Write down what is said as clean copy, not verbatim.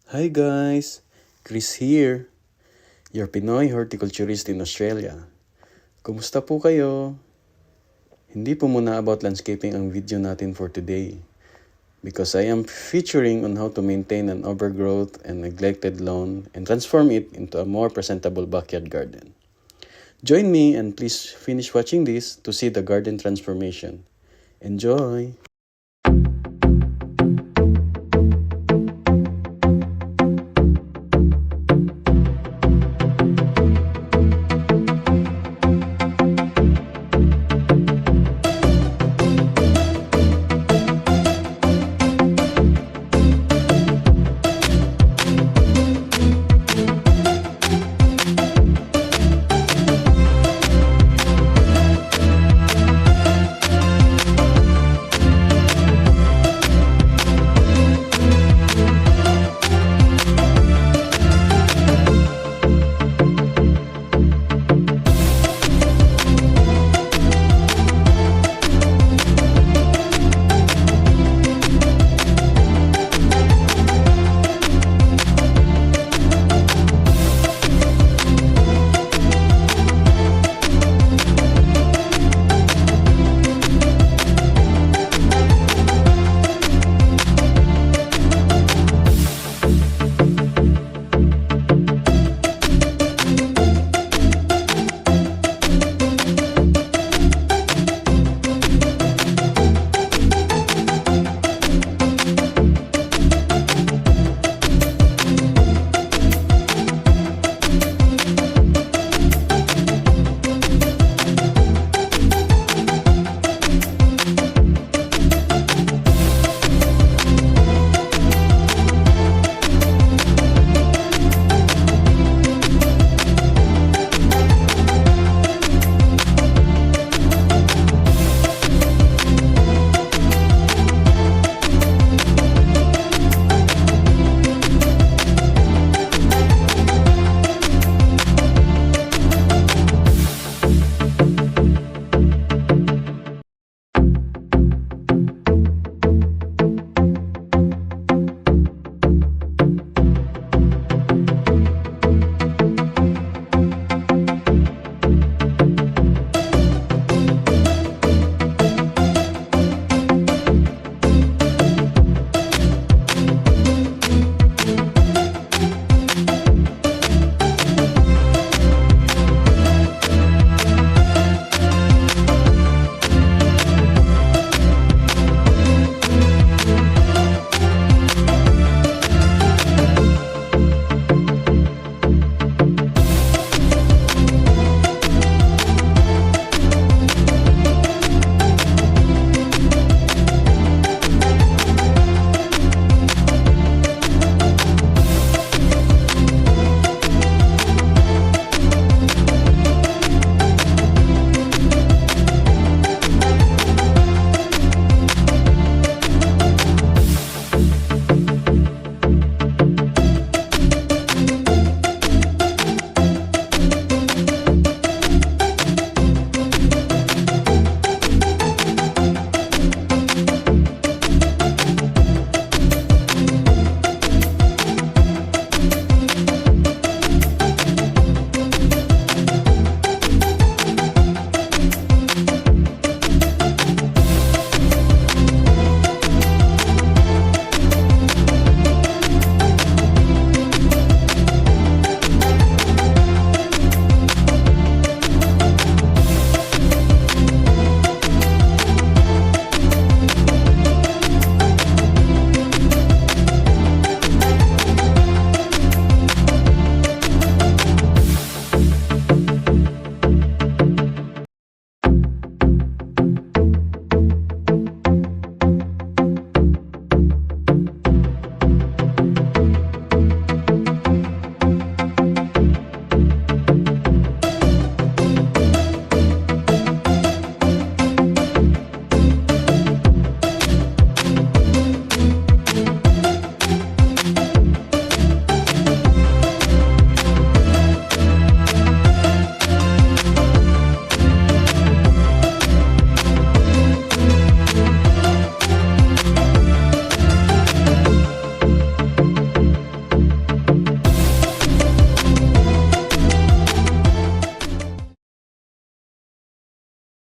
Hi guys! Chris here, your Pinoy horticulturist in Australia. Kumusta po kayo? Hindi po muna about landscaping ang video natin for today because I am featuring on how to maintain an overgrowth and neglected lawn and transform it into a more presentable backyard garden. Join me and please finish watching this to see the garden transformation. Enjoy!